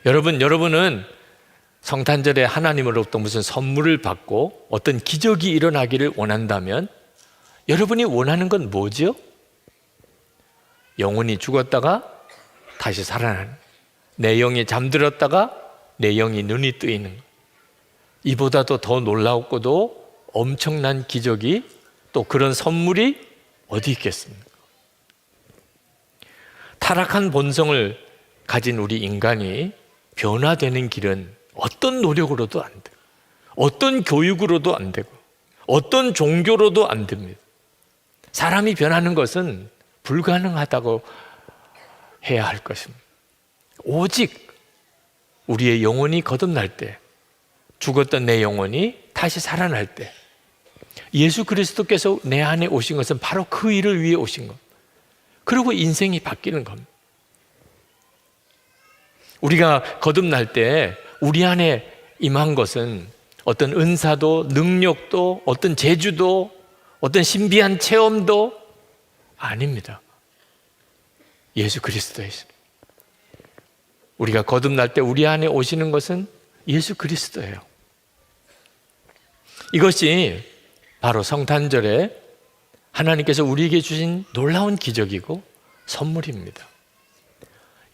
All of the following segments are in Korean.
여러분은 성탄절에 하나님으로부터 무슨 선물을 받고 어떤 기적이 일어나기를 원한다면 여러분이 원하는 건 뭐죠? 영혼이 죽었다가 다시 살아나는, 내 영이 잠들었다가 내 영이 눈이 뜨이는 것. 이보다도 더 놀랍고도 엄청난 기적이, 또 그런 선물이 어디 있겠습니까? 타락한 본성을 가진 우리 인간이 변화되는 길은 어떤 노력으로도 안 되고, 어떤 교육으로도 안 되고, 어떤 종교로도 안 됩니다. 사람이 변하는 것은 불가능하다고 해야 할 것입니다. 오직 우리의 영혼이 거듭날 때, 죽었던 내 영혼이 다시 살아날 때, 예수 그리스도께서 내 안에 오신 것은 바로 그 일을 위해 오신 것. 그리고 인생이 바뀌는 겁니다. 우리가 거듭날 때 우리 안에 임한 것은 어떤 은사도, 능력도, 어떤 재주도, 어떤 신비한 체험도 아닙니다. 예수 그리스도이십니다. 우리가 거듭날 때 우리 안에 오시는 것은 예수 그리스도예요. 이것이 바로 성탄절에 하나님께서 우리에게 주신 놀라운 기적이고 선물입니다.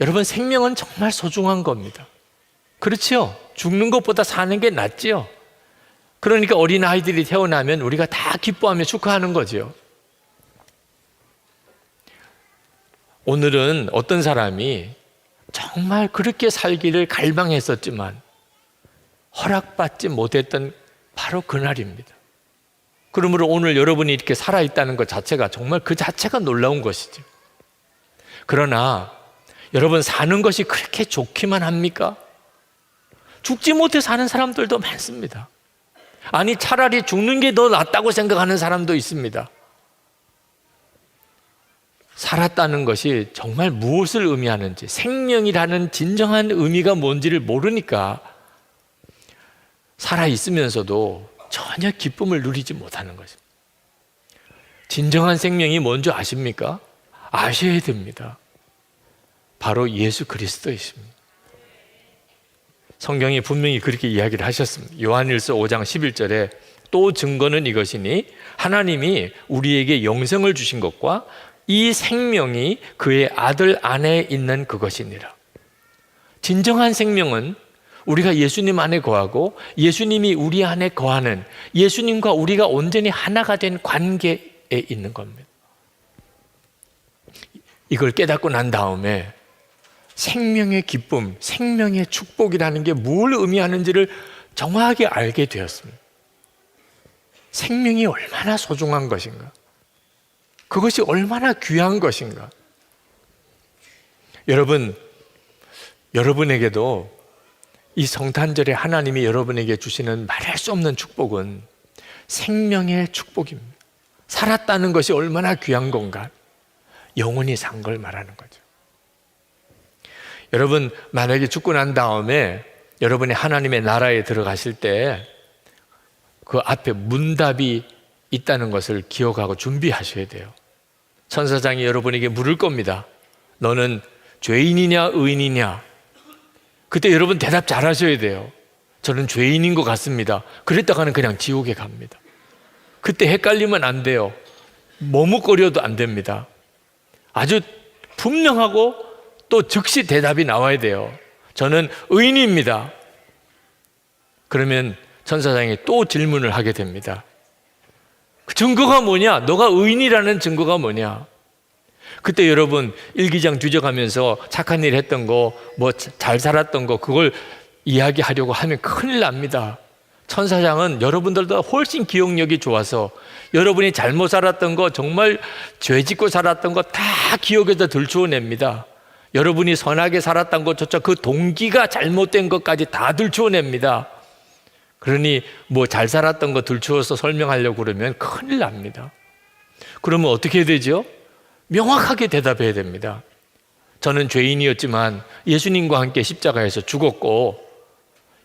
여러분, 생명은 정말 소중한 겁니다. 그렇지요? 죽는 것보다 사는 게 낫지요? 그러니까 어린아이들이 태어나면 우리가 다 기뻐하며 축하하는 거죠. 오늘은 어떤 사람이 정말 그렇게 살기를 갈망했었지만 허락받지 못했던 바로 그날입니다. 그러므로 오늘 여러분이 이렇게 살아있다는 것 자체가 정말 그 자체가 놀라운 것이죠. 그러나 여러분, 사는 것이 그렇게 좋기만 합니까? 죽지 못해 사는 사람들도 많습니다. 아니, 차라리 죽는 게 더 낫다고 생각하는 사람도 있습니다. 살았다는 것이 정말 무엇을 의미하는지, 생명이라는 진정한 의미가 뭔지를 모르니까 살아있으면서도 전혀 기쁨을 누리지 못하는 것입니다. 진정한 생명이 뭔지 아십니까? 아셔야 됩니다. 바로 예수 그리스도이십니다. 성경이 분명히 그렇게 이야기를 하셨습니다. 요한일서 5장 11절에 또 증거는 이것이니 하나님이 우리에게 영생을 주신 것과 이 생명이 그의 아들 안에 있는 그것이니라. 진정한 생명은 우리가 예수님 안에 거하고 예수님이 우리 안에 거하는, 예수님과 우리가 온전히 하나가 된 관계에 있는 겁니다. 이걸 깨닫고 난 다음에 생명의 기쁨, 생명의 축복이라는 게 뭘 의미하는지를 정확하게 알게 되었습니다. 생명이 얼마나 소중한 것인가, 그것이 얼마나 귀한 것인가. 여러분에게도 이 성탄절에 하나님이 여러분에게 주시는 말할 수 없는 축복은 생명의 축복입니다. 살았다는 것이 얼마나 귀한 건가, 영원히 산 걸 말하는 거죠. 여러분, 만약에 죽고 난 다음에 여러분이 하나님의 나라에 들어가실 때 그 앞에 문답이 있다는 것을 기억하고 준비하셔야 돼요. 천사장이 여러분에게 물을 겁니다. 너는 죄인이냐 의인이냐? 그때 여러분 대답 잘 하셔야 돼요. 저는 죄인인 것 같습니다. 그랬다가는 그냥 지옥에 갑니다. 그때 헷갈리면 안 돼요. 머뭇거려도 안 됩니다. 아주 분명하고 또 즉시 대답이 나와야 돼요. 저는 의인입니다. 그러면 천사장이 또 질문을 하게 됩니다. 그 증거가 뭐냐? 너가 의인이라는 증거가 뭐냐? 그때 여러분 일기장 뒤져가면서 착한 일 했던 거, 뭐 잘 살았던 거, 그걸 이야기하려고 하면 큰일 납니다. 천사장은 여러분들보다 훨씬 기억력이 좋아서 여러분이 잘못 살았던 거, 정말 죄 짓고 살았던 거 다 기억에서 들추어냅니다. 여러분이 선하게 살았던 것조차 그 동기가 잘못된 것까지 다 들추어냅니다. 그러니 뭐 잘 살았던 거 들추어서 설명하려고 그러면 큰일 납니다. 그러면 어떻게 해야 되죠? 명확하게 대답해야 됩니다. 저는 죄인이었지만 예수님과 함께 십자가에서 죽었고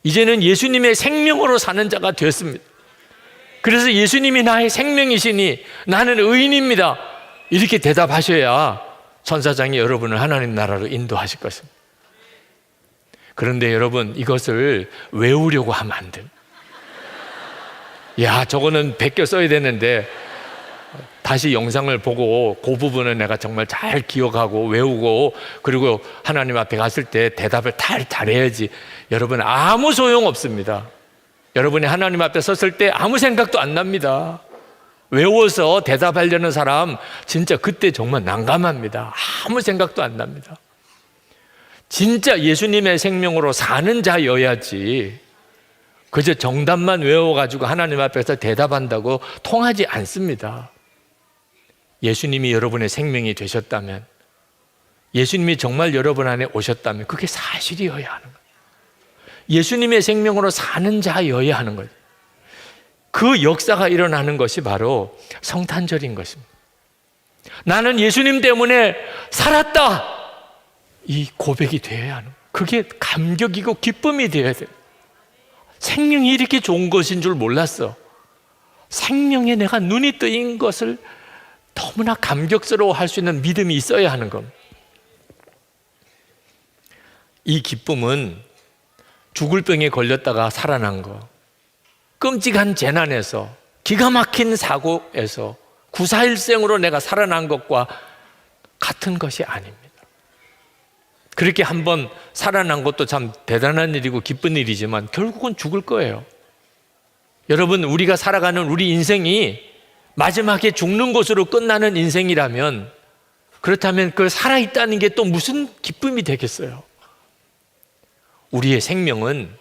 이제는 예수님의 생명으로 사는 자가 되었습니다. 그래서 예수님이 나의 생명이시니 나는 의인입니다. 이렇게 대답하셔야 천사장이 여러분을 하나님 나라로 인도하실 것입니다. 그런데 여러분, 이것을 외우려고 하면 안 돼요. 야, 저거는 베껴 써야 되는데 다시 영상을 보고 그 부분은 내가 정말 잘 기억하고 외우고, 그리고 하나님 앞에 갔을 때 대답을 잘해야지. 여러분, 아무 소용 없습니다. 여러분이 하나님 앞에 섰을 때 아무 생각도 안 납니다. 외워서 대답하려는 사람 진짜 그때 정말 난감합니다. 아무 생각도 안 납니다. 진짜 예수님의 생명으로 사는 자여야지 그저 정답만 외워가지고 하나님 앞에서 대답한다고 통하지 않습니다. 예수님이 여러분의 생명이 되셨다면, 예수님이 정말 여러분 안에 오셨다면 그게 사실이어야 하는 거예요. 예수님의 생명으로 사는 자여야 하는 거예요. 그 역사가 일어나는 것이 바로 성탄절인 것입니다. 나는 예수님 때문에 살았다, 이 고백이 되어야 하는 거예요. 그게 감격이고 기쁨이 되어야 돼요. 생명이 이렇게 좋은 것인 줄 몰랐어. 생명에 내가 눈이 뜨인 것을 너무나 감격스러워할 수 있는 믿음이 있어야 하는 겁니다. 이 기쁨은 죽을 병에 걸렸다가 살아난 거, 끔찍한 재난에서, 기가 막힌 사고에서 구사일생으로 내가 살아난 것과 같은 것이 아닙니다. 그렇게 한번 살아난 것도 참 대단한 일이고 기쁜 일이지만 결국은 죽을 거예요. 여러분, 우리가 살아가는 우리 인생이 마지막에 죽는 것으로 끝나는 인생이라면, 그렇다면 그 살아있다는 게 또 무슨 기쁨이 되겠어요? 우리의 생명은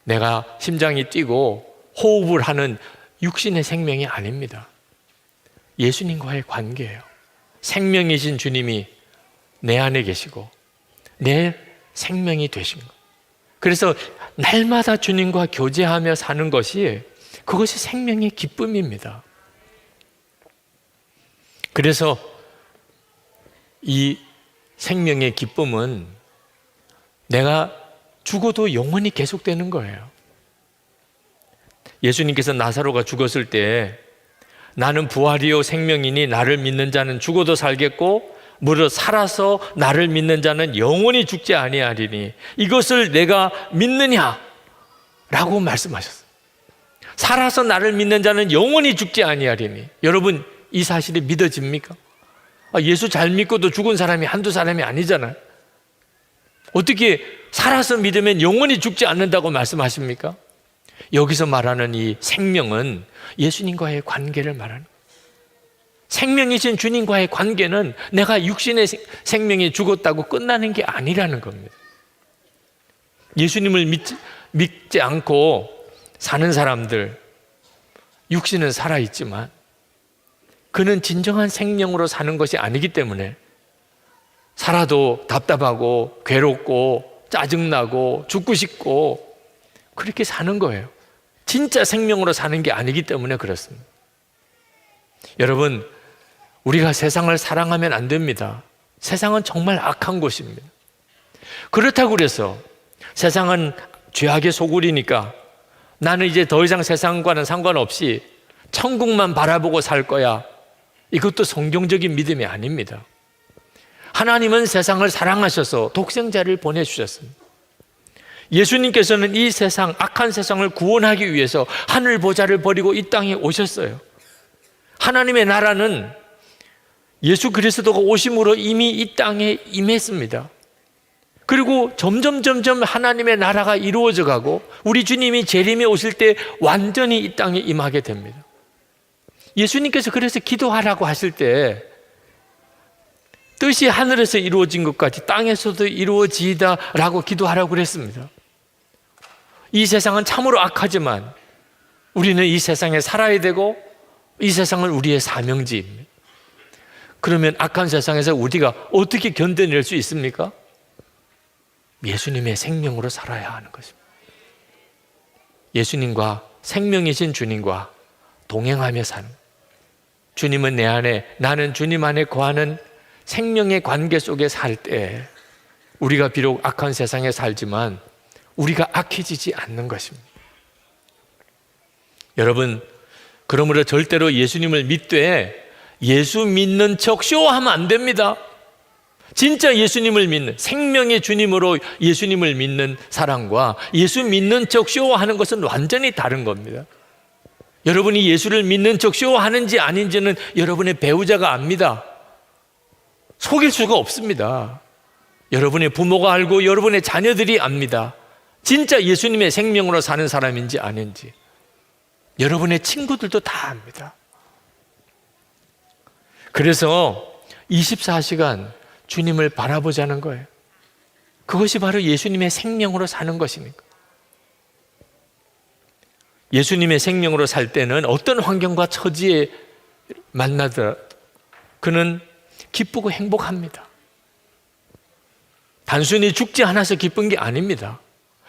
내가 심장이 뛰고 호흡을 하는 육신의 생명이 아닙니다. 예수님과의 관계예요. 생명이신 주님이 내 안에 계시고 내 생명이 되신 것. 그래서 날마다 주님과 교제하며 사는 것이, 그것이 생명의 기쁨입니다. 그래서 이 생명의 기쁨은 내가 죽어도 영원히 계속되는 거예요. 예수님께서 나사로가 죽었을 때 나는 부활이요 생명이니 나를 믿는 자는 죽어도 살겠고 무릇 살아서 나를 믿는 자는 영원히 죽지 아니하리니 이것을 내가 믿느냐? 라고 말씀하셨어요. 살아서 나를 믿는 자는 영원히 죽지 아니하리니. 여러분, 이 사실이 믿어집니까? 예수 잘 믿고도 죽은 사람이 한두 사람이 아니잖아요. 어떻게 살아서 믿으면 영원히 죽지 않는다고 말씀하십니까? 여기서 말하는 이 생명은 예수님과의 관계를 말하는 거예요. 생명이신 주님과의 관계는 내가 육신의 생명이 죽었다고 끝나는 게 아니라는 겁니다. 예수님을 믿지 않고 사는 사람들, 육신은 살아있지만 그는 진정한 생명으로 사는 것이 아니기 때문에 살아도 답답하고 괴롭고 짜증나고 죽고 싶고 그렇게 사는 거예요. 진짜 생명으로 사는 게 아니기 때문에 그렇습니다. 여러분, 우리가 세상을 사랑하면 안 됩니다. 세상은 정말 악한 곳입니다. 그렇다고 그래서 세상은 죄악의 소굴이니까 나는 이제 더 이상 세상과는 상관없이 천국만 바라보고 살 거야. 이것도 성경적인 믿음이 아닙니다. 하나님은 세상을 사랑하셔서 독생자를 보내주셨습니다. 예수님께서는 이 세상, 악한 세상을 구원하기 위해서 하늘 보좌를 버리고 이 땅에 오셨어요. 하나님의 나라는 예수 그리스도가 오심으로 이미 이 땅에 임했습니다. 그리고 점점 하나님의 나라가 이루어져 가고 우리 주님이 재림에 오실 때 완전히 이 땅에 임하게 됩니다. 예수님께서 그래서 기도하라고 하실 때 뜻이 하늘에서 이루어진 것 같이 땅에서도 이루어지이다라고 기도하라고 그랬습니다. 이 세상은 참으로 악하지만 우리는 이 세상에 살아야 되고 이 세상은 우리의 사명지입니다. 그러면 악한 세상에서 우리가 어떻게 견뎌낼 수 있습니까? 예수님의 생명으로 살아야 하는 것입니다. 예수님과 생명이신 주님과 동행하며 사는, 주님은 내 안에, 나는 주님 안에 거하는 생명의 관계 속에 살 때 우리가 비록 악한 세상에 살지만 우리가 악해지지 않는 것입니다. 여러분, 그러므로 절대로 예수님을 믿되 예수 믿는 척 쇼하면 안 됩니다. 진짜 예수님을 믿는, 생명의 주님으로 예수님을 믿는 사람과 예수 믿는 척 쇼하는 것은 완전히 다른 겁니다. 여러분이 예수를 믿는 척 쇼하는지 아닌지는 여러분의 배우자가 압니다. 속일 수가 없습니다. 여러분의 부모가 알고 여러분의 자녀들이 압니다. 진짜 예수님의 생명으로 사는 사람인지 아닌지. 여러분의 친구들도 다 압니다. 그래서 24시간 주님을 바라보자는 거예요. 그것이 바로 예수님의 생명으로 사는 것이니까. 예수님의 생명으로 살 때는 어떤 환경과 처지에 만나더라도 그는 기쁘고 행복합니다. 단순히 죽지 않아서 기쁜 게 아닙니다.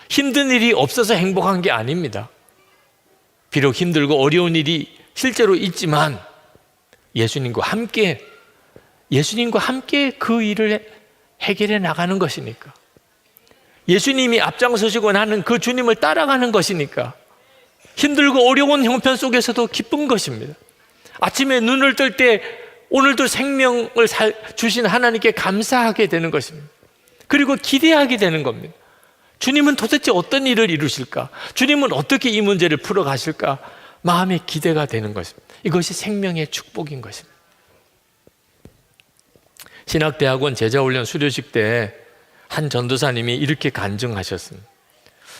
힘든 일이 없어서 행복한 게 아닙니다. 비록 힘들고 어려운 일이 실제로 있지만 예수님과 함께 그 일을 해결해 나가는 것이니까. 예수님이 앞장서시고 나는 그 주님을 따라가는 것이니까 힘들고 어려운 형편 속에서도 기쁜 것입니다. 아침에 눈을 뜰 때 오늘도 생명을 주신 하나님께 감사하게 되는 것입니다. 그리고 기대하게 되는 겁니다. 주님은 도대체 어떤 일을 이루실까? 주님은 어떻게 이 문제를 풀어가실까? 마음의 기대가 되는 것입니다. 이것이 생명의 축복인 것입니다. 신학대학원 제자훈련 수료식 때 한 전도사님이 이렇게 간증하셨습니다.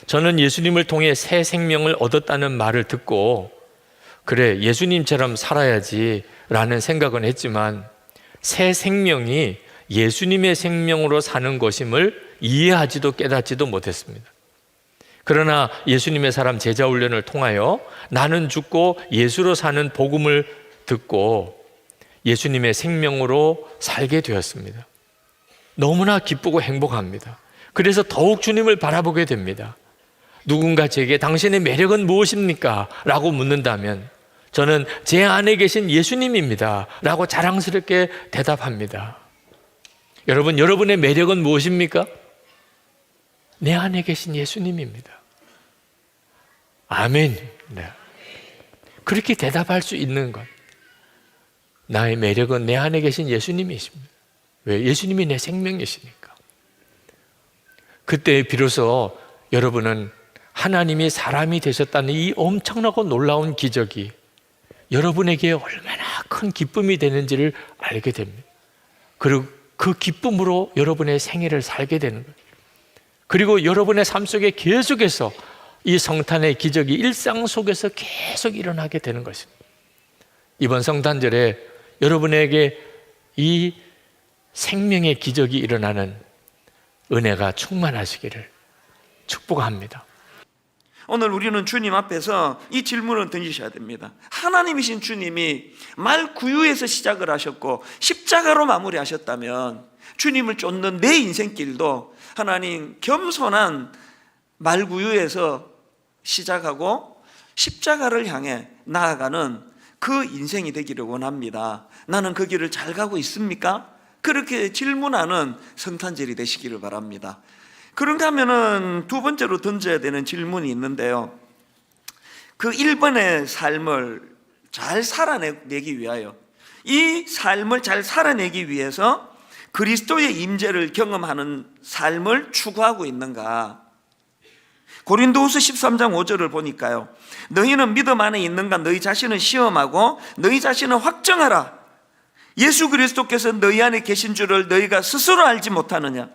저는 예수님을 통해 새 생명을 얻었다는 말을 듣고 그래 예수님처럼 살아야지 라는 생각은 했지만 새 생명이 예수님의 생명으로 사는 것임을 이해하지도 깨닫지도 못했습니다. 그러나 예수님의 사람 제자훈련을 통하여 나는 죽고 예수로 사는 복음을 듣고 예수님의 생명으로 살게 되었습니다. 너무나 기쁘고 행복합니다. 그래서 더욱 주님을 바라보게 됩니다. 누군가 제게 당신의 매력은 무엇입니까? 라고 묻는다면 저는 제 안에 계신 예수님입니다 라고 자랑스럽게 대답합니다. 여러분, 여러분의 매력은 무엇입니까? 내 안에 계신 예수님입니다. 아멘. 네. 그렇게 대답할 수 있는 것. 나의 매력은 내 안에 계신 예수님이십니다. 왜? 예수님이 내 생명이시니까. 그때 비로소 여러분은 하나님이 사람이 되셨다는 이 엄청나고 놀라운 기적이 여러분에게 얼마나 큰 기쁨이 되는지를 알게 됩니다. 그리고 그 기쁨으로 여러분의 생애를 살게 되는 거예요. 그리고 여러분의 삶 속에 계속해서 이 성탄의 기적이 일상 속에서 계속 일어나게 되는 것입니다. 이번 성탄절에 여러분에게 이 생명의 기적이 일어나는 은혜가 충만하시기를 축복합니다. 오늘 우리는 주님 앞에서 이 질문을 던지셔야 됩니다. 하나님이신 주님이 말구유에서 시작을 하셨고 십자가로 마무리하셨다면 주님을 쫓는 내 인생길도 하나님 겸손한 말구유에서 시작하고 십자가를 향해 나아가는 그 인생이 되기를 원합니다. 나는 그 길을 잘 가고 있습니까? 그렇게 질문하는 성탄절이 되시기를 바랍니다. 그런가 하면은 두 번째로 던져야 되는 질문이 있는데요. 그 1번의 삶을 잘 살아내기 위하여, 이 삶을 잘 살아내기 위해서 그리스도의 임재를 경험하는 삶을 추구하고 있는가? 고린도후서 13장 5절을 보니까요, 너희는 믿음 안에 있는가? 너희 자신을 시험하고 너희 자신을 확정하라. 예수 그리스도께서 너희 안에 계신 줄을 너희가 스스로 알지 못하느냐?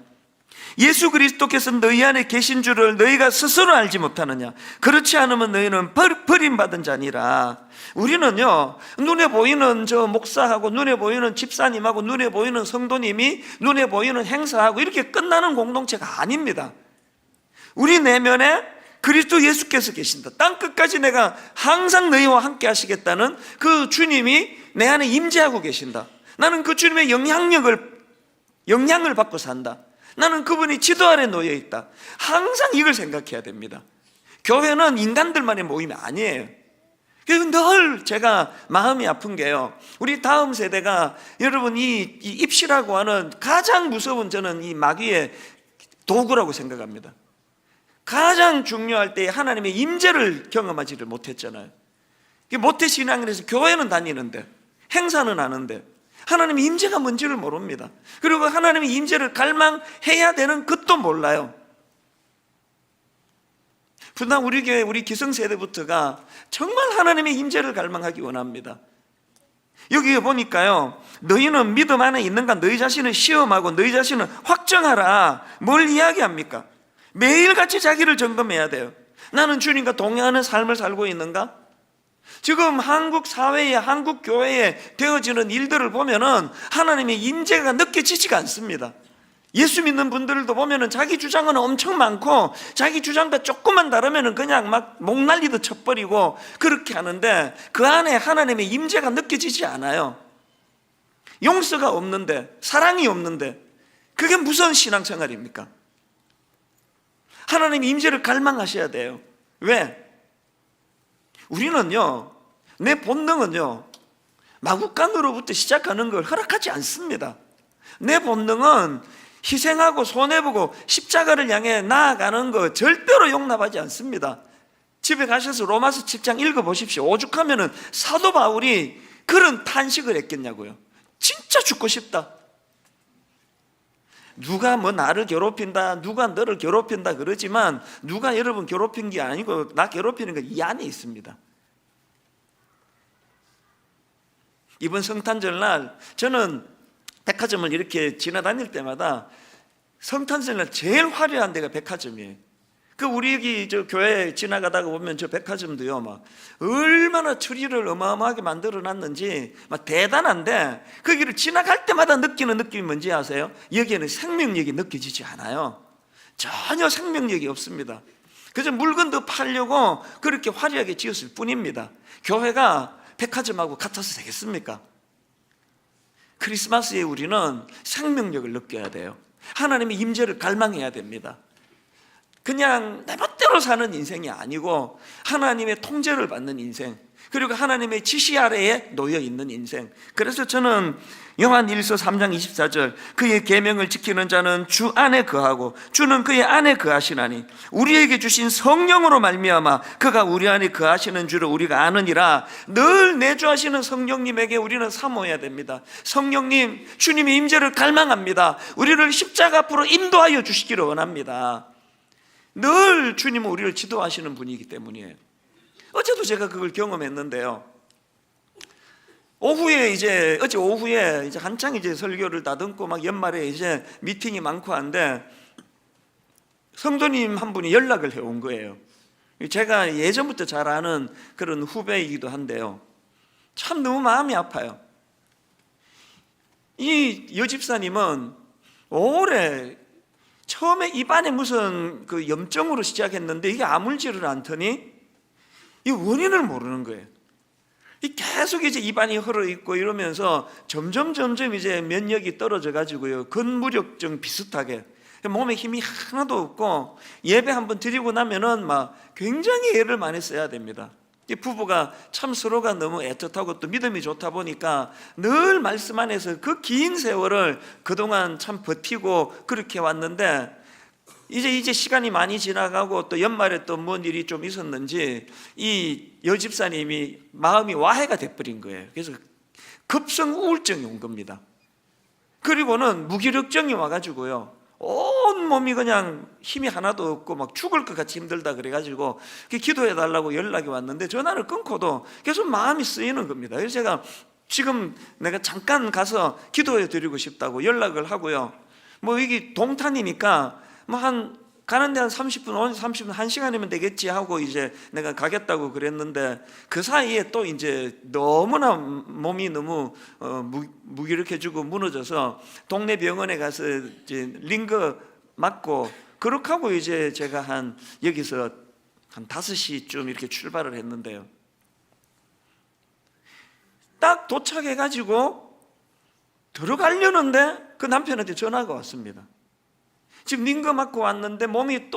예수 그리스도께서 너희 안에 계신 줄을 너희가 스스로 알지 못하느냐? 그렇지 않으면 너희는 버림받은 자니라. 우리는요, 눈에 보이는 저 목사하고 눈에 보이는 집사님하고 눈에 보이는 성도님이 눈에 보이는 행사하고 이렇게 끝나는 공동체가 아닙니다. 우리 내면에 그리스도 예수께서 계신다. 땅 끝까지 내가 항상 너희와 함께 하시겠다는 그 주님이 내 안에 임재하고 계신다. 나는 그 주님의 영향을 받고 산다. 나는 그분이 지도 아래 놓여 있다. 항상 이걸 생각해야 됩니다. 교회는 인간들만의 모임이 아니에요. 늘 제가 마음이 아픈 게요, 우리 다음 세대가 여러분 이 입시라고 하는 가장 무서운, 저는 이 마귀의 도구라고 생각합니다. 가장 중요할 때 하나님의 임재를 경험하지를 못했잖아요. 모태신앙이라서 교회는 다니는데 행사는 하는데 하나님의 임재가 뭔지를 모릅니다. 그리고 하나님의 임재를 갈망해야 되는 것도 몰라요. 분당 우리 교회 우리 기성세대부터가 정말 하나님의 임재를 갈망하기 원합니다. 여기 보니까요, 너희는 믿음 안에 있는가 너희 자신을 시험하고 너희 자신을 확정하라. 뭘 이야기합니까? 매일같이 자기를 점검해야 돼요. 나는 주님과 동행하는 삶을 살고 있는가? 지금 한국 사회에, 한국 교회에 되어지는 일들을 보면은 하나님의 임재가 느껴지지가 않습니다. 예수 믿는 분들도 보면은 자기 주장은 엄청 많고 자기 주장과 조금만 다르면은 그냥 막 목 날리듯 쳐버리고 그렇게 하는데 그 안에 하나님의 임재가 느껴지지 않아요. 용서가 없는데, 사랑이 없는데 그게 무슨 신앙생활입니까? 하나님의 임재를 갈망하셔야 돼요. 왜? 우리는요, 내 본능은요, 마구간으로부터 시작하는 걸 허락하지 않습니다. 내 본능은 희생하고 손해보고 십자가를 향해 나아가는 거 절대로 용납하지 않습니다. 집에 가셔서 로마서 7장 읽어보십시오. 오죽하면은 사도 바울이 그런 탄식을 했겠냐고요. 진짜 죽고 싶다. 누가 뭐 나를 괴롭힌다, 누가 너를 괴롭힌다 그러지만 누가 여러분 괴롭힌 게 아니고 나 괴롭히는 건 이 안에 있습니다. 이번 성탄절날 저는 백화점을 이렇게 지나다닐 때마다 성탄절날 제일 화려한 데가 백화점이에요. 그 우리 여기 저 교회 지나가다가 보면 저 백화점도요, 막 얼마나 추리를 어마어마하게 만들어 놨는지 막 대단한데 거기를 지나갈 때마다 느끼는 느낌이 뭔지 아세요? 여기에는 생명력이 느껴지지 않아요. 전혀 생명력이 없습니다. 그래서 물건도 팔려고 그렇게 화려하게 지었을 뿐입니다. 교회가 백화점하고 같아서 되겠습니까? 크리스마스에 우리는 생명력을 느껴야 돼요. 하나님의 임재를 갈망해야 됩니다. 그냥 내 멋대로 사는 인생이 아니고 하나님의 통제를 받는 인생, 그리고 하나님의 지시 아래에 놓여 있는 인생. 그래서 저는 요한 1서 3장 24절 그의 계명을 지키는 자는 주 안에 거하고 주는 그의 안에 거하시나니 우리에게 주신 성령으로 말미암아 그가 우리 안에 거하시는 줄을 우리가 아느니라. 늘 내주하시는 성령님에게 우리는 사모해야 됩니다. 성령님, 주님의 임재를 갈망합니다. 우리를 십자가 앞으로 인도하여 주시기를 원합니다. 늘 주님은 우리를 지도하시는 분이기 때문이에요. 어제도 제가 그걸 경험했는데요. 어제 오후에 이제 한창 이제 설교를 다듬고 막 연말에 이제 미팅이 많고 한데 성도님 한 분이 연락을 해온 거예요. 제가 예전부터 잘 아는 그런 후배이기도 한데요. 참 너무 마음이 아파요. 이 여집사님은 올해 처음에 입안에 무슨 그 염증으로 시작했는데 이게 아물지를 않더니 이 원인을 모르는 거예요. 계속 이제 입안이 헐어 있고 이러면서 점점 이제 면역이 떨어져 가지고요, 근무력증 비슷하게 몸에 힘이 하나도 없고 예배 한번 드리고 나면은 막 굉장히 애를 많이 써야 됩니다. 이 부부가 참 서로가 너무 애틋하고 또 믿음이 좋다 보니까 늘 말씀 안에서 그 긴 세월을 그동안 참 버티고 그렇게 왔는데 이제 시간이 많이 지나가고 또 연말에 또 뭔 일이 좀 있었는지 이 여집사님이 마음이 와해가 돼버린 거예요. 그래서 급성 우울증이 온 겁니다. 그리고는 무기력증이 와가지고요, 온 몸이 그냥 힘이 하나도 없고 막 죽을 것 같이 힘들다 그래가지고 기도해 달라고 연락이 왔는데 전화를 끊고도 계속 마음이 쓰이는 겁니다. 그래서 제가 지금 내가 잠깐 가서 기도해 드리고 싶다고 연락을 하고요, 뭐 여기 동탄이니까 뭐 가는데 한 30분, 1시간이면 되겠지 하고 이제 내가 가겠다고 그랬는데 그 사이에 또 이제 너무나 몸이 너무 무기력해지고 무너져서 동네 병원에 가서 이제 링거 맞고 그렇게 하고 이제 제가 여기서 한 5시쯤 이렇게 출발을 했는데요, 딱 도착해가지고 들어가려는데 그 남편한테 전화가 왔습니다. 지금 링거 맞고 왔는데 몸이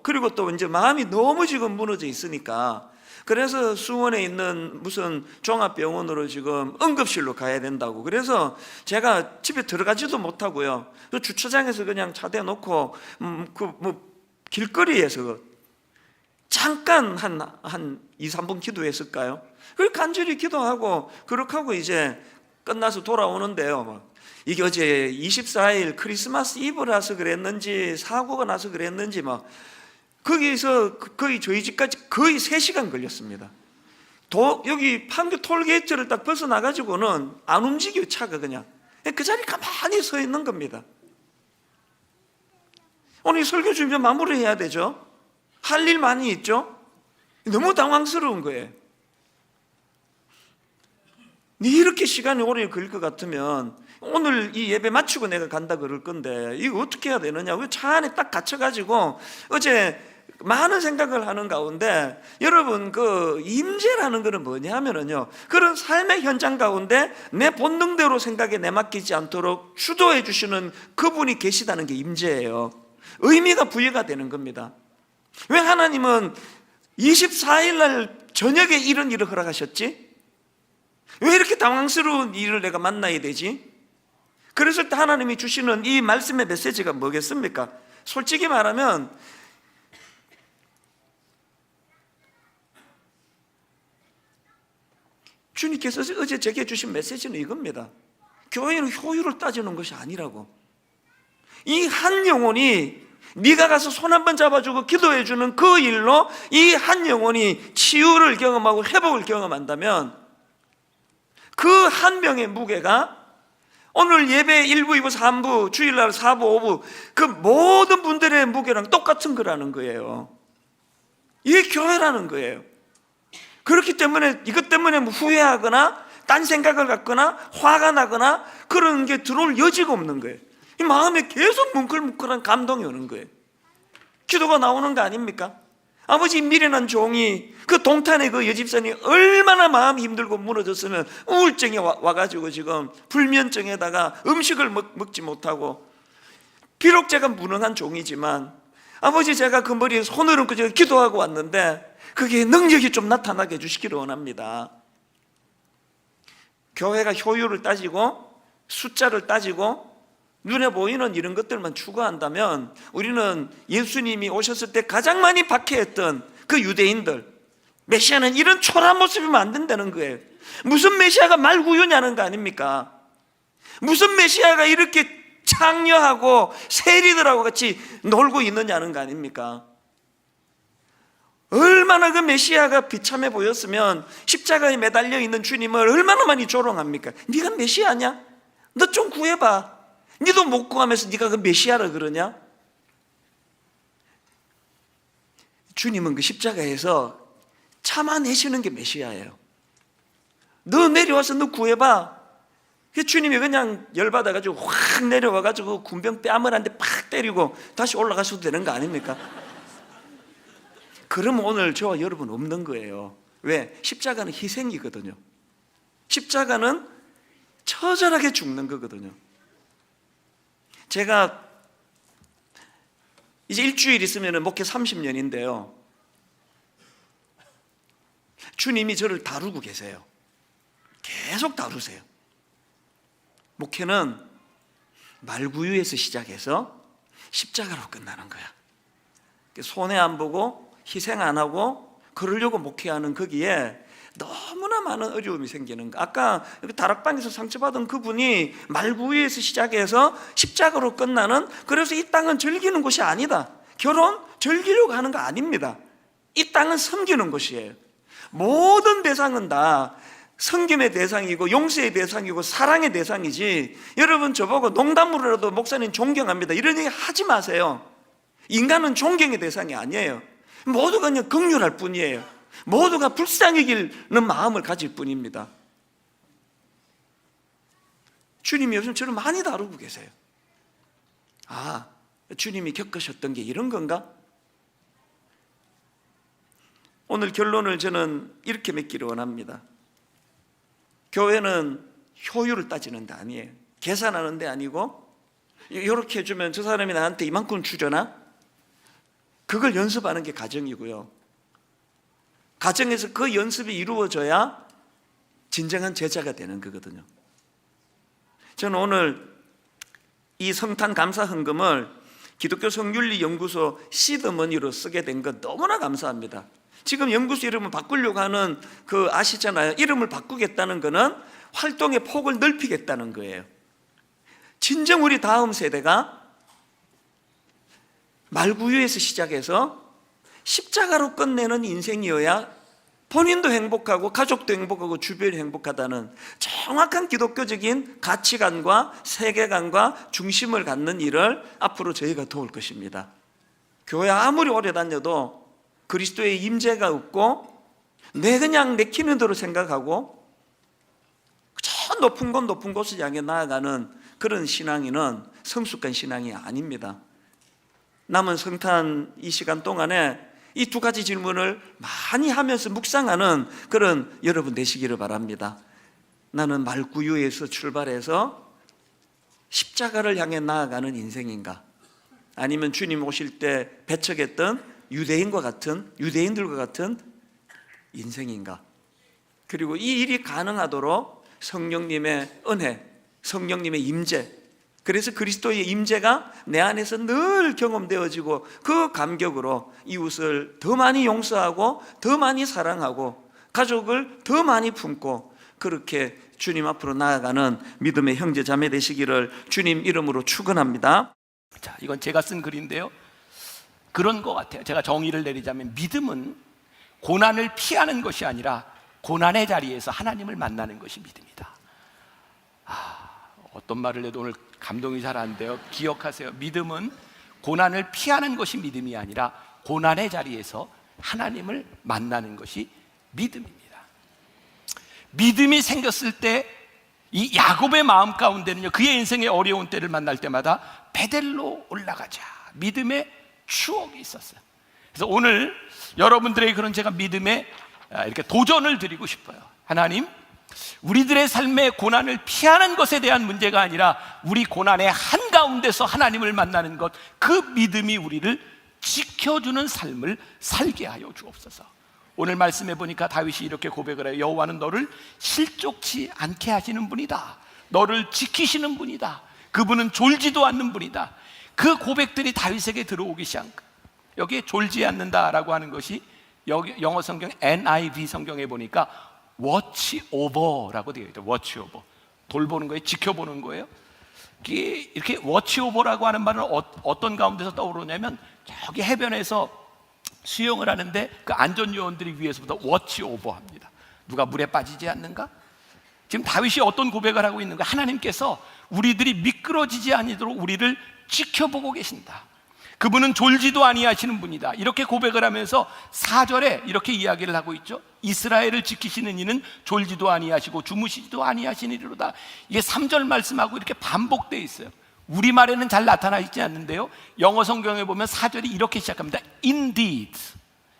그리고 또 이제 마음이 너무 지금 무너져 있으니까 그래서 수원에 있는 무슨 종합병원으로 지금 응급실로 가야 된다고. 그래서 제가 집에 들어가지도 못하고요, 그 주차장에서 그냥 차 대놓고 길거리에서 잠깐 한 2, 3분 기도했을까요? 그걸 간절히 기도하고 그렇게 하고 이제 끝나서 돌아오는데요. 이게 어제 24일 크리스마스 이브라서 그랬는지 사고가 나서 그랬는지 거기서 거의 저희 집까지 거의 3시간 걸렸습니다. 여기 판교 톨게이트를 딱 벗어나가지고는 안 움직여요. 차가 그냥 그 자리에 가만히 서 있는 겁니다. 오늘 설교 준비 마무리해야 되죠. 할 일 많이 있죠. 너무 당황스러운 거예요. 이렇게 시간이 오래 걸릴 것 같으면 오늘 이 예배 마치고 내가 간다 그럴 건데 이거 어떻게 해야 되느냐. 차 안에 딱 갇혀가지고 어제 많은 생각을 하는 가운데 여러분 그 임재라는 것은 뭐냐면요, 그런 삶의 현장 가운데 내 본능대로 생각에 내맡기지 않도록 주도해 주시는 그분이 계시다는 게 임재예요. 의미가 부여가 되는 겁니다. 왜 하나님은 24일 날 저녁에 이런 일을 허락하셨지? 왜 이렇게 당황스러운 일을 내가 만나야 되지? 그랬을 때 하나님이 주시는 이 말씀의 메시지가 뭐겠습니까? 솔직히 말하면 주님께서 어제 제게 주신 메시지는 이겁니다. 교회는 효율을 따지는 것이 아니라고. 이 한 영혼이 네가 가서 손 한번 잡아주고 기도해 주는 그 일로 이 한 영혼이 치유를 경험하고 회복을 경험한다면 그 한 명의 무게가 오늘 예배 1부, 2부, 3부, 주일날 4부, 5부 그 모든 분들의 무게랑 똑같은 거라는 거예요. 이게 교회라는 거예요. 그렇기 때문에 이것 때문에 후회하거나 딴 생각을 갖거나 화가 나거나 그런 게 들어올 여지가 없는 거예요. 이 마음에 계속 뭉클뭉클한 감동이 오는 거예요. 기도가 나오는 거 아닙니까? 아버지 미련한 종이 그 동탄의 그 여집산이 얼마나 마음이 힘들고 무너졌으면 우울증이 와가지고 지금 불면증에다가 음식을 먹지 못하고, 비록 제가 무능한 종이지만 아버지 제가 그 머리에 손을 얹고 제가 기도하고 왔는데 그게 능력이 좀 나타나게 해주시기를 원합니다. 교회가 효율을 따지고 숫자를 따지고 눈에 보이는 이런 것들만 추구한다면 우리는 예수님이 오셨을 때 가장 많이 박해했던 그 유대인들, 메시아는 이런 초라한 모습이면 안 된다는 거예요. 무슨 메시아가 말구유냐는 거 아닙니까? 무슨 메시아가 이렇게 창녀하고 세리들하고 같이 놀고 있느냐는 거 아닙니까? 얼마나 그 메시아가 비참해 보였으면 십자가에 매달려 있는 주님을 얼마나 많이 조롱합니까? 네가 메시아냐? 너 좀 구해봐. 니도 못 구하면서 네가 그 메시아라 그러냐? 주님은 그 십자가에서 참아내시는 게 메시아예요. 너 내려와서 너 구해봐. 주님이 그냥 열받아가지고 확 내려와가지고 군병 뺨을 한 대 팍 때리고 다시 올라가셔도 되는 거 아닙니까? 그러면 오늘 저와 여러분 없는 거예요. 왜? 십자가는 희생이거든요. 십자가는 처절하게 죽는 거거든요. 제가 이제 일주일 있으면 목회 30년인데요. 주님이 저를 다루고 계세요. 계속 다루세요. 목회는 말구유에서 시작해서 십자가로 끝나는 거야. 손해 안 보고 희생 안 하고 그러려고 목회하는 거기에 너무나 많은 어려움이 생기는 거. 아까 다락방에서 상처받은 그분이 말구유에서 시작해서 십자가로 끝나는, 그래서 이 땅은 즐기는 곳이 아니다. 결혼 즐기려고 하는 거 아닙니다. 이 땅은 섬기는 곳이에요. 모든 대상은 다 섬김의 대상이고 용서의 대상이고 사랑의 대상이지, 여러분 저보고 농담으로라도 목사님 존경합니다 이런 얘기 하지 마세요. 인간은 존경의 대상이 아니에요. 모두가 그냥 긍휼할 뿐이에요. 모두가 불쌍히 여기는 마음을 가질 뿐입니다. 주님이 요즘 저를 많이 다루고 계세요. 아, 주님이 겪으셨던 게 이런 건가? 오늘 결론을 저는 이렇게 맺기를 원합니다. 교회는 효율을 따지는 데 아니에요. 계산하는 데 아니고, 이렇게 해주면 저 사람이 나한테 이만큼 주잖아? 그걸 연습하는 게 가정이고요. 가정에서 그 연습이 이루어져야 진정한 제자가 되는 거거든요. 저는 오늘 이 성탄 감사 헌금을 기독교 성윤리 연구소 시드머니로 쓰게 된 건 너무나 감사합니다. 지금 연구소 이름을 바꾸려고 하는 그 아시잖아요. 이름을 바꾸겠다는 거는 활동의 폭을 넓히겠다는 거예요. 진정 우리 다음 세대가 말구유에서 시작해서 십자가로 끝내는 인생이어야 본인도 행복하고 가족도 행복하고 주변이 행복하다는 정확한 기독교적인 가치관과 세계관과 중심을 갖는 일을 앞으로 저희가 도울 것입니다. 교회 아무리 오래 다녀도 그리스도의 임재가 없고 그냥 내키는 대로 생각하고 저 높은 곳을 향해 나아가는 그런 신앙인은 성숙한 신앙이 아닙니다. 남은 성탄 이 시간 동안에 이 두 가지 질문을 많이 하면서 묵상하는 그런 여러분 되시기를 바랍니다. 나는 말구유에서 출발해서 십자가를 향해 나아가는 인생인가? 아니면 주님 오실 때 배척했던 유대인들과 같은 인생인가? 그리고 이 일이 가능하도록 성령님의 은혜, 성령님의 임재, 그래서 그리스도의 임재가 내 안에서 늘 경험되어지고 그 감격으로 이웃을 더 많이 용서하고 더 많이 사랑하고 가족을 더 많이 품고 그렇게 주님 앞으로 나아가는 믿음의 형제 자매 되시기를 주님 이름으로 축원합니다. 자, 이건 제가 쓴 글인데요. 그런 것 같아요. 제가 정의를 내리자면 믿음은 고난을 피하는 것이 아니라 고난의 자리에서 하나님을 만나는 것이 믿음이다. 어떤 말을 해도 오늘 감동이 잘 안 돼요. 기억하세요. 믿음은 고난을 피하는 것이 믿음이 아니라 고난의 자리에서 하나님을 만나는 것이 믿음입니다. 믿음이 생겼을 때 이 야곱의 마음 가운데는요, 그의 인생의 어려운 때를 만날 때마다 베델로 올라가자, 믿음의 추억이 있었어요. 그래서 오늘 여러분들에게 그런 제가 믿음에 이렇게 도전을 드리고 싶어요. 하나님, 우리들의 삶의 고난을 피하는 것에 대한 문제가 아니라 우리 고난의 한가운데서 하나님을 만나는 것, 그 믿음이 우리를 지켜주는 삶을 살게 하여 주옵소서. 오늘 말씀해 보니까 다윗이 이렇게 고백을 해요. 여호와는 너를 실족치 않게 하시는 분이다. 너를 지키시는 분이다. 그분은 졸지도 않는 분이다. 그 고백들이 다윗에게 들어오기 시작한 거예요. 여기에 졸지 않는다라고 하는 것이 영어 성경 NIV 성경에 보니까 watch over라고 되어 있죠. watch over, 돌보는 거예요, 지켜보는 거예요. 이렇게 watch over라고 하는 말은 어떤 가운데서 떠오르냐면 저기 해변에서 수영을 하는데 그 안전요원들이 위에서부터 watch over 합니다. 누가 물에 빠지지 않는가? 지금 다윗이 어떤 고백을 하고 있는가? 하나님께서 우리들이 미끄러지지 않도록 우리를 지켜보고 계신다. 그분은 졸지도 아니하시는 분이다. 이렇게 고백을 하면서 4절에 이렇게 이야기를 하고 있죠. 이스라엘을 지키시는 이는 졸지도 아니하시고 주무시지도 아니하시니로다. 이게 3절 말씀하고 이렇게 반복되어 있어요. 우리말에는 잘 나타나 있지 않는데요, 영어 성경에 보면 4절이 이렇게 시작합니다. Indeed.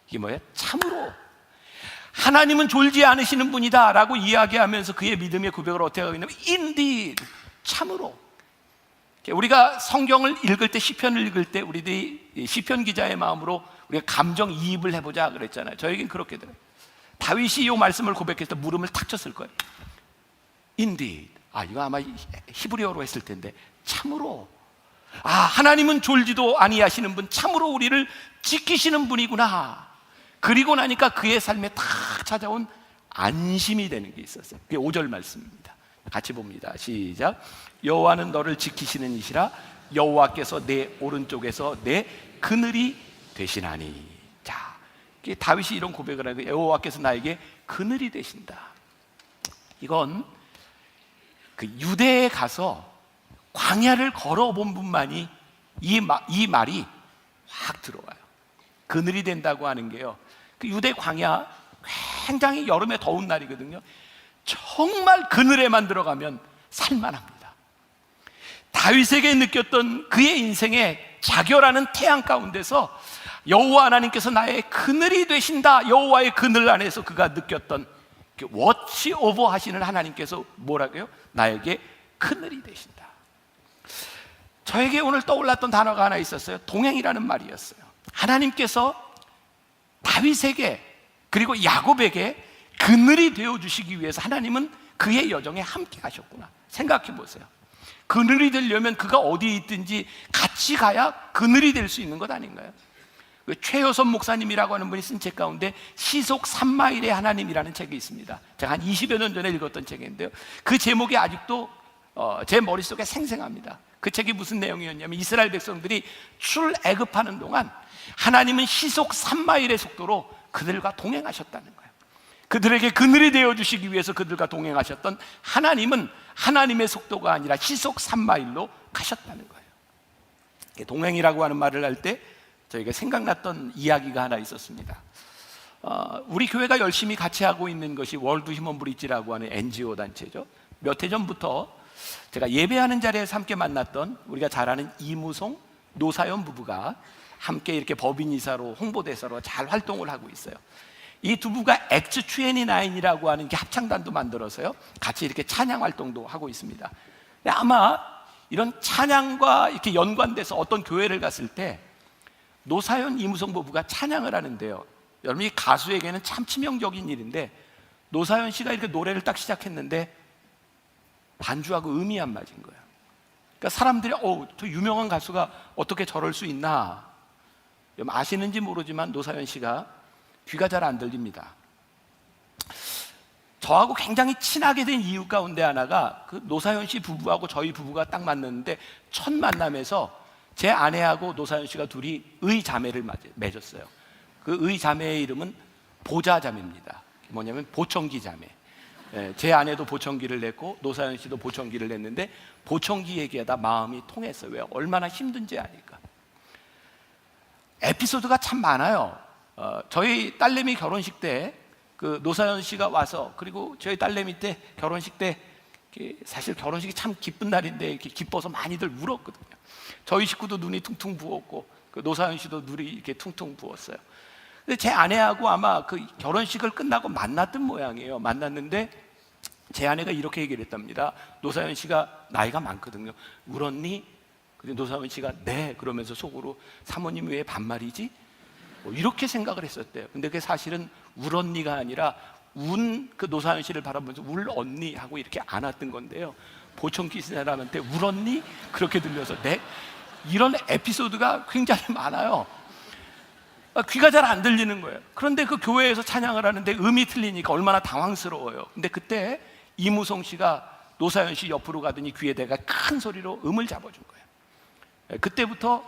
이게 뭐예요? 참으로 하나님은 졸지 않으시는 분이다 라고 이야기하면서 그의 믿음의 고백을 어떻게 하고 있냐면 Indeed, 참으로. 우리가 성경을 읽을 때, 시편을 읽을 때 우리들이 시편 기자의 마음으로 우리가 감정이입을 해보자 그랬잖아요. 저에겐 그렇게 들어요. 다윗이 이 말씀을 고백했을 때 물음을 탁 쳤을 거예요. Indeed. 이거 아마 히브리어로 했을 텐데, 참으로. 하나님은 졸지도 아니하시는 분, 참으로 우리를 지키시는 분이구나. 그리고 나니까 그의 삶에 탁 찾아온 안심이 되는 게 있었어요. 그게 5절 말씀입니다. 같이 봅니다. 시작. 여호와는 너를 지키시는 이시라. 여호와께서 내 오른쪽에서 내 그늘이 되시나니. 자, 다윗이 이런 고백을 하고, 여호와께서 나에게 그늘이 되신다. 이건 그 유대에 가서 광야를 걸어본 분만이 이 말이 확 들어와요. 그늘이 된다고 하는 게요, 그 유대 광야 굉장히 여름에 더운 날이거든요. 정말 그늘에만 들어가면 살만합니다. 다윗에게 느꼈던 그의 인생의 자결하는 태양 가운데서 여호와 하나님께서 나의 그늘이 되신다, 여호와의 그늘 안에서 그가 느꼈던 워치 오버 하시는 하나님께서 뭐라고요? 나에게 그늘이 되신다. 저에게 오늘 떠올랐던 단어가 하나 있었어요. 동행이라는 말이었어요. 하나님께서 다윗에게 그리고 야곱에게 그늘이 되어주시기 위해서 하나님은 그의 여정에 함께 하셨구나. 생각해 보세요. 그늘이 되려면 그가 어디에 있든지 같이 가야 그늘이 될 수 있는 것 아닌가요? 그 최효선 목사님이라고 하는 분이 쓴 책 가운데 시속 3마일의 하나님이라는 책이 있습니다. 제가 한 20여 년 전에 읽었던 책인데요, 그 제목이 아직도 제 머릿속에 생생합니다. 그 책이 무슨 내용이었냐면, 이스라엘 백성들이 출애굽하는 동안 하나님은 시속 3마일의 속도로 그들과 동행하셨다는 거예요. 그들에게 그늘이 되어주시기 위해서 그들과 동행하셨던 하나님은 하나님의 속도가 아니라 시속 3마일로 가셨다는 거예요. 동행이라고 하는 말을 할 때 저희가 생각났던 이야기가 하나 있었습니다. 우리 교회가 열심히 같이 하고 있는 것이 월드 휴먼 브릿지라고 하는 NGO 단체죠. 몇 해 전부터 제가 예배하는 자리에서 함께 만났던 우리가 잘 아는 이무송, 노사연 부부가 함께 이렇게 법인이사로, 홍보대사로 잘 활동을 하고 있어요. 이 두 부부가 X29이라고 하는 게 합창단도 만들어서요, 같이 이렇게 찬양 활동도 하고 있습니다. 근데 아마 이런 찬양과 이렇게 연관돼서 어떤 교회를 갔을 때 노사연, 이무송 부부가 찬양을 하는데요, 여러분, 이 가수에게는 참 치명적인 일인데, 노사연 씨가 이렇게 노래를 딱 시작했는데 반주하고 음이 안 맞은 거예요. 그러니까 사람들이 저 유명한 가수가 어떻게 저럴 수 있나. 여러분 아시는지 모르지만 노사연 씨가 귀가 잘 안 들립니다. 저하고 굉장히 친하게 된 이유 가운데 하나가 그 노사연 씨 부부하고 저희 부부가 딱 만났는데 첫 만남에서 제 아내하고 노사연 씨가 둘이 의자매를 맺었어요. 그 의자매의 이름은 보자자매입니다. 뭐냐면 보청기 자매. 제 아내도 보청기를 냈고 노사연 씨도 보청기를 냈는데 보청기 얘기하다 마음이 통했어요. 왜? 얼마나 힘든지 아니까. 에피소드가 참 많아요. 저희 딸내미 결혼식 때 그 노사연 씨가 와서, 그리고 저희 딸내미 때 결혼식 때 사실 결혼식이 참 기쁜 날인데 이렇게 기뻐서 많이들 울었거든요. 저희 식구도 눈이 퉁퉁 부었고 그 노사연 씨도 눈이 이렇게 퉁퉁 부었어요. 근데 제 아내하고 아마 그 결혼식을 끝나고 만났던 모양이에요. 만났는데 제 아내가 이렇게 얘기를 했답니다. 노사연 씨가 나이가 많거든요. 울었니? 근데 노사연 씨가 네, 그러면서 속으로 사모님이 왜 반말이지? 이렇게 생각을 했었대요. 근데 그게 사실은 울언니가 아니라 그 노사연 씨를 바라보면서 울언니 하고 이렇게 안았던 건데요, 보청기 사람한테 울언니? 그렇게 들려서 네? 이런 에피소드가 굉장히 많아요. 귀가 잘 안 들리는 거예요. 그런데 그 교회에서 찬양을 하는데 음이 틀리니까 얼마나 당황스러워요. 근데 그때 이무송 씨가 노사연 씨 옆으로 가더니 귀에다가 큰 소리로 음을 잡아준 거예요. 그때부터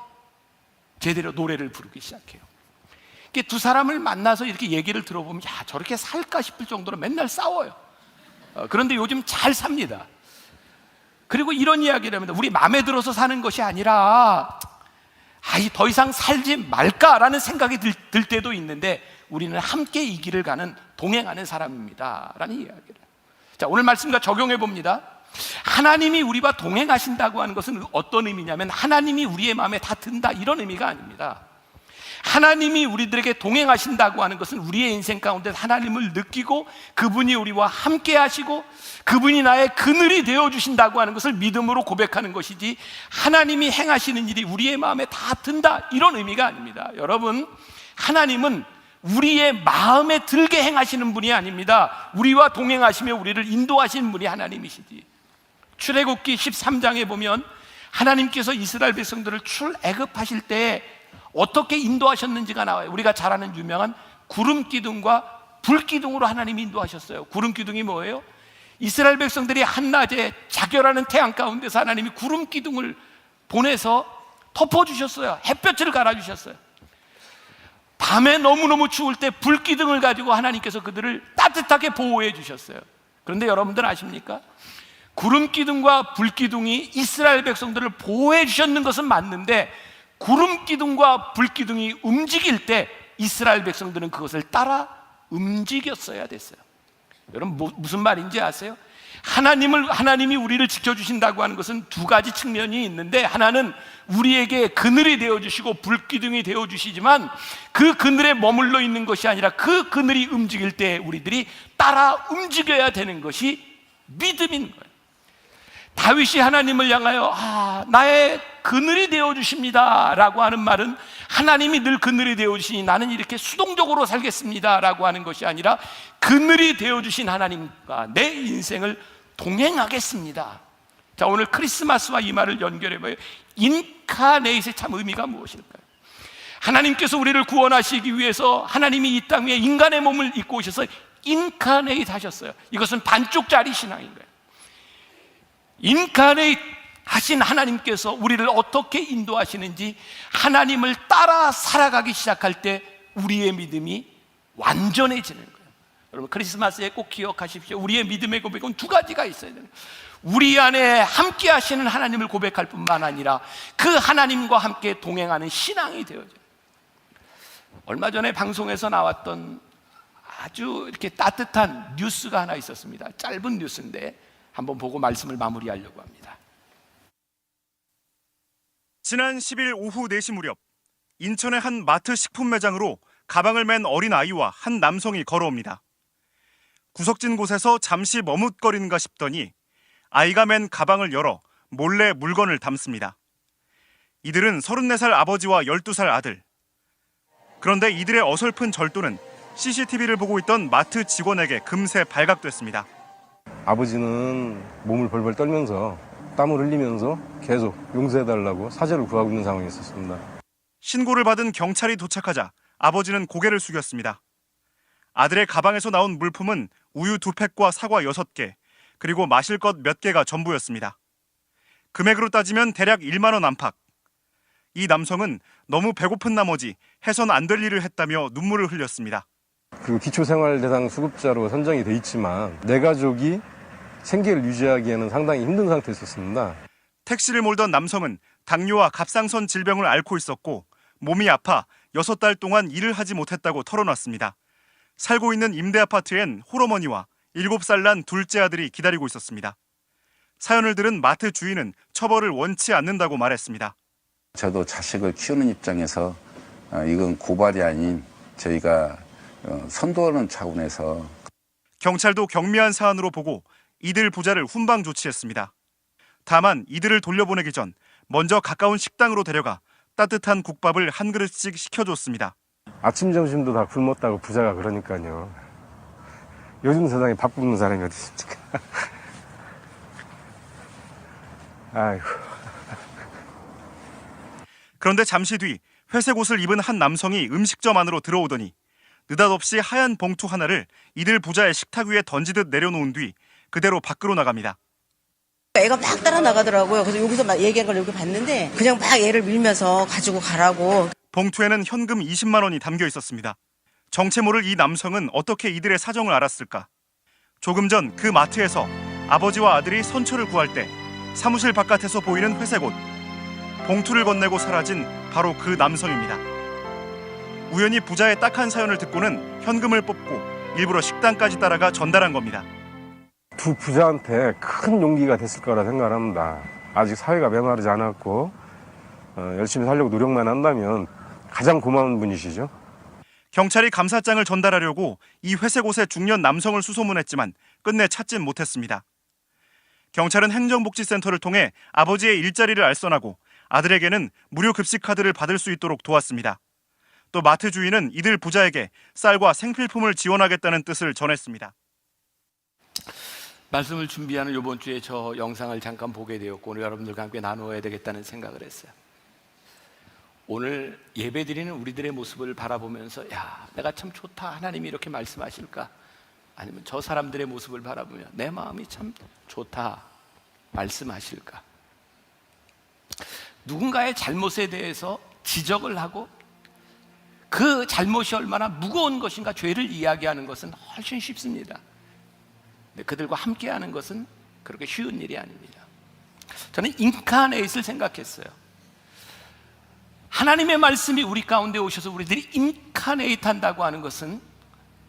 제대로 노래를 부르기 시작해요. 두 사람을 만나서 이렇게 얘기를 들어보면 야, 저렇게 살까 싶을 정도로 맨날 싸워요. 그런데 요즘 잘 삽니다. 그리고 이런 이야기를 합니다. 우리 마음에 들어서 사는 것이 아니라 더 이상 살지 말까라는 생각이 들 때도 있는데 우리는 함께 이 길을 가는, 동행하는 사람입니다 라는 이야기를. 자, 오늘 말씀과 적용해 봅니다. 하나님이 우리와 동행하신다고 하는 것은 어떤 의미냐면 하나님이 우리의 마음에 다 든다, 이런 의미가 아닙니다. 하나님이 우리들에게 동행하신다고 하는 것은 우리의 인생 가운데 하나님을 느끼고 그분이 우리와 함께 하시고 그분이 나의 그늘이 되어주신다고 하는 것을 믿음으로 고백하는 것이지, 하나님이 행하시는 일이 우리의 마음에 다 든다, 이런 의미가 아닙니다. 여러분, 하나님은 우리의 마음에 들게 행하시는 분이 아닙니다. 우리와 동행하시며 우리를 인도하시는 분이 하나님이시지. 출애굽기 13장에 보면 하나님께서 이스라엘 백성들을 출애굽하실 때 어떻게 인도하셨는지가 나와요. 우리가 잘 아는 유명한 구름 기둥과 불 기둥으로 하나님이 인도하셨어요. 구름 기둥이 뭐예요? 이스라엘 백성들이 한낮에 자결하는 태양 가운데서 하나님이 구름 기둥을 보내서 덮어주셨어요. 햇볕을 갈아주셨어요. 밤에 너무너무 추울 때 불 기둥을 가지고 하나님께서 그들을 따뜻하게 보호해 주셨어요. 그런데 여러분들 아십니까? 구름 기둥과 불 기둥이 이스라엘 백성들을 보호해 주셨는 것은 맞는데 구름 기둥과 불 기둥이 움직일 때 이스라엘 백성들은 그것을 따라 움직였어야 됐어요. 여러분 무슨 말인지 아세요? 하나님이 우리를 지켜주신다고 하는 것은 두 가지 측면이 있는데, 하나는 우리에게 그늘이 되어주시고 불기둥이 되어주시지만 그 그늘에 머물러 있는 것이 아니라 그 그늘이 움직일 때 우리들이 따라 움직여야 되는 것이 믿음인 거예요. 다윗이 하나님을 향하여 나의 그늘이 되어주십니다 라고 하는 말은 하나님이 늘 그늘이 되어주시니 나는 이렇게 수동적으로 살겠습니다 라고 하는 것이 아니라 그늘이 되어주신 하나님과 내 인생을 동행하겠습니다. 자, 오늘 크리스마스와 이 말을 연결해봐요. 인카네이트의 참 의미가 무엇일까요? 하나님께서 우리를 구원하시기 위해서 하나님이 이 땅 위에 인간의 몸을 입고 오셔서 인카네이트 하셨어요. 이것은 반쪽짜리 신앙인 거예요. 인카네이트 하신 하나님께서 우리를 어떻게 인도하시는지, 하나님을 따라 살아가기 시작할 때 우리의 믿음이 완전해지는 거예요. 여러분, 크리스마스에 꼭 기억하십시오. 우리의 믿음의 고백은 두 가지가 있어야 돼요. 우리 안에 함께 하시는 하나님을 고백할 뿐만 아니라 그 하나님과 함께 동행하는 신앙이 되어져요. 얼마 전에 방송에서 나왔던 아주 이렇게 따뜻한 뉴스가 하나 있었습니다. 짧은 뉴스인데 한번 보고 말씀을 마무리하려고 합니다. 지난 10일 오후 4시 무렵 인천의 한 마트 식품 매장으로 가방을 맨 어린 아이와 한 남성이 걸어옵니다. 구석진 곳에서 잠시 머뭇거리는가 싶더니 아이가 맨 가방을 열어 몰래 물건을 담습니다. 이들은 34살 아버지와 12살 아들. 그런데 이들의 어설픈 절도는 CCTV를 보고 있던 마트 직원에게 금세 발각됐습니다. 아버지는 몸을 벌벌 떨면서 땀을 흘리면서 계속 용서해달라고 사죄를 구하고 있는 상황이 있었습니다. 신고를 받은 경찰이 도착하자 아버지는 고개를 숙였습니다. 아들의 가방에서 나온 물품은 우유 2팩과 사과 6개, 그리고 마실 것 몇 개가 전부였습니다. 금액으로 따지면 대략 1만 원 안팎. 이 남성은 너무 배고픈 나머지 해선 안 될 일을 했다며 눈물을 흘렸습니다. 그리고 기초생활대상 수급자로 선정이 돼 있지만 내 가족이 생계를 유지하기에는 상당히 힘든 상태였었습니다. 택시를 몰던 남성은 당뇨와 갑상선 질병을 앓고 있었고 몸이 아파 6달 동안 일을 하지 못했다고 털어놨습니다. 살고 있는 임대 아파트엔 홀어머니와 7살 난 둘째 아들이 기다리고 있었습니다. 사연을 들은 마트 주인은 처벌을 원치 않는다고 말했습니다. 저도 자식을 키우는 입장에서 이건 고발이 아닌 저희가 선도하는 차원에서. 경찰도 경미한 사안으로 보고 이들 부자를 훈방 조치했습니다. 다만 이들을 돌려보내기 전 먼저 가까운 식당으로 데려가 따뜻한 국밥을 한 그릇씩 시켜줬습니다. 아침 점심도 다 굶었다고 부자가 그러니까요. 요즘 세상에 밥 굶는 사람이 어디 있습니까? 아이고. 그런데 잠시 뒤 회색 옷을 입은 한 남성이 음식점 안으로 들어오더니 느닷없이 하얀 봉투 하나를 이들 부자의 식탁 위에 던지듯 내려놓은 뒤 그대로 밖으로 나갑니다. 애가 막 따라 나가더라고요. 그래서 여기서 막 얘기한 걸 여기 봤는데 그냥 막 애를 밀면서 가지고 가라고. 봉투에는 현금 20만 원이 담겨 있었습니다. 정체 모를 이 남성은 어떻게 이들의 사정을 알았을까? 조금 전 그 마트에서 아버지와 아들이 선처를 구할 때 사무실 바깥에서 보이는 회색 옷, 봉투를 건네고 사라진 바로 그 남성입니다. 우연히 부자의 딱한 사연을 듣고는 현금을 뽑고 일부러 식당까지 따라가 전달한 겁니다. 두 부자한테 큰 용기가 됐을 거라 생각합니다. 아직 사회가 메마르지 않았고 열심히 살려고 노력만 한다면 가장 고마운 분이시죠. 경찰이 감사장을 전달하려고 이 회색 옷의 중년 남성을 수소문했지만 끝내 찾진 못했습니다. 경찰은 행정복지센터를 통해 아버지의 일자리를 알선하고 아들에게는 무료 급식 카드를 받을 수 있도록 도왔습니다. 또 마트 주인은 이들 부자에게 쌀과 생필품을 지원하겠다는 뜻을 전했습니다. 말씀을 준비하는 이번 주에 저 영상을 잠깐 보게 되었고 오늘 여러분들과 함께 나누어야 되겠다는 생각을 했어요. 오늘 예배드리는 우리들의 모습을 바라보면서 야, 내가 참 좋다, 하나님이 이렇게 말씀하실까? 아니면 저 사람들의 모습을 바라보며 내 마음이 참 좋다, 말씀하실까? 누군가의 잘못에 대해서 지적을 하고 그 잘못이 얼마나 무거운 것인가 죄를 이야기하는 것은 훨씬 쉽습니다. 근데 그들과 함께하는 것은 그렇게 쉬운 일이 아닙니다. 저는 인카네이트를 생각했어요. 하나님의 말씀이 우리 가운데 오셔서 우리들이 인카네이트 한다고 하는 것은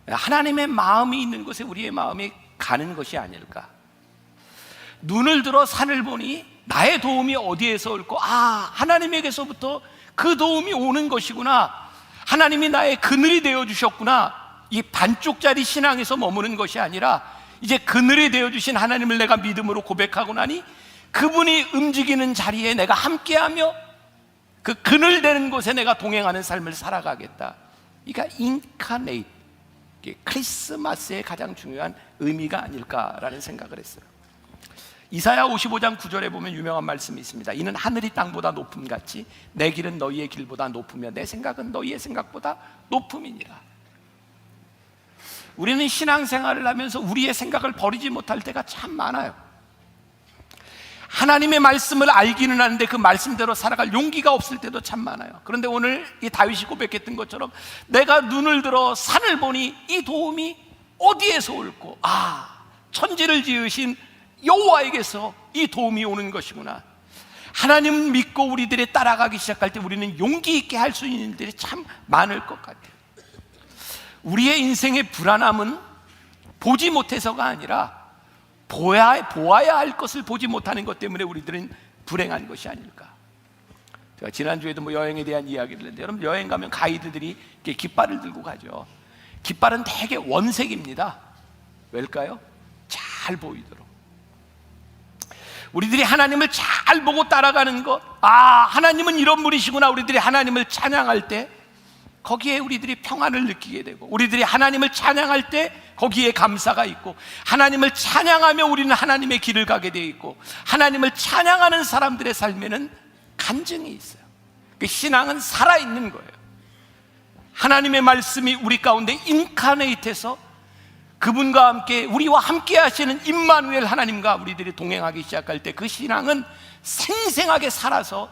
하나님의 마음이 있는 곳에 우리의 마음이 가는 것이 아닐까. 눈을 들어 산을 보니 나의 도움이 어디에서 올고, 하나님에게서부터 그 도움이 오는 것이구나, 하나님이 나의 그늘이 되어주셨구나. 이 반쪽짜리 신앙에서 머무는 것이 아니라 이제 그늘이 되어주신 하나님을 내가 믿음으로 고백하고 나니 그분이 움직이는 자리에 내가 함께하며 그 그늘 되는 곳에 내가 동행하는 삶을 살아가겠다. 그러니까 인카네이트, 크리스마스의 가장 중요한 의미가 아닐까라는 생각을 했어요. 이사야 55장 9절에 보면 유명한 말씀이 있습니다. 이는 하늘이 땅보다 높음 같이 내 길은 너희의 길보다 높으며 내 생각은 너희의 생각보다 높음이니라. 우리는 신앙생활을 하면서 우리의 생각을 버리지 못할 때가 참 많아요. 하나님의 말씀을 알기는 하는데 그 말씀대로 살아갈 용기가 없을 때도 참 많아요. 그런데 오늘 이 다윗이 고백했던 것처럼 내가 눈을 들어 산을 보니 이 도움이 어디에서 올고, 천지를 지으신 여호와에게서 이 도움이 오는 것이구나. 하나님 믿고 우리들이 따라가기 시작할 때 우리는 용기 있게 할 수 있는 일들이 참 많을 것 같아요. 우리의 인생의 불안함은 보지 못해서가 아니라 보아야 할 것을 보지 못하는 것 때문에 우리들은 불행한 것이 아닐까. 제가 지난주에도 여행에 대한 이야기를 했는데, 여러분 여행 가면 가이드들이 이렇게 깃발을 들고 가죠. 깃발은 되게 원색입니다. 왜일까요? 잘 보이도록. 우리들이 하나님을 잘 보고 따라가는 것, 하나님은 이런 분이시구나. 우리들이 하나님을 찬양할 때 거기에 우리들이 평안을 느끼게 되고, 우리들이 하나님을 찬양할 때 거기에 감사가 있고, 하나님을 찬양하며 우리는 하나님의 길을 가게 되어 있고, 하나님을 찬양하는 사람들의 삶에는 간증이 있어요. 그 신앙은 살아있는 거예요. 하나님의 말씀이 우리 가운데 인카네이트해서 그분과 함께, 우리와 함께 하시는 임마누엘 하나님과 우리들이 동행하기 시작할 때 그 신앙은 생생하게 살아서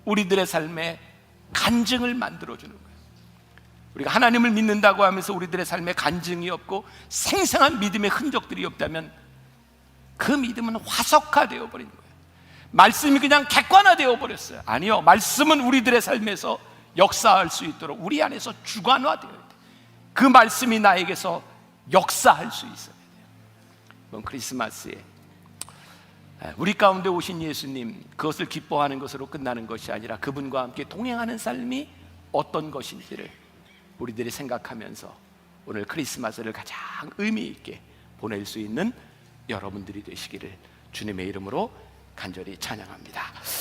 우리들의 삶에 간증을 만들어주는 거예요. 우리가 하나님을 믿는다고 하면서 우리들의 삶에 간증이 없고 생생한 믿음의 흔적들이 없다면 그 믿음은 화석화되어 버린 거예요. 말씀이 그냥 객관화되어 버렸어요. 아니요, 말씀은 우리들의 삶에서 역사할 수 있도록 우리 안에서 주관화되어야 돼요. 그 말씀이 나에게서 역사할 수 있어야 돼요. 이번 크리스마스에 우리 가운데 오신 예수님, 그것을 기뻐하는 것으로 끝나는 것이 아니라 그분과 함께 동행하는 삶이 어떤 것인지를 우리들이 생각하면서 오늘 크리스마스를 가장 의미 있게 보낼 수 있는 여러분들이 되시기를 주님의 이름으로 간절히 찬양합니다.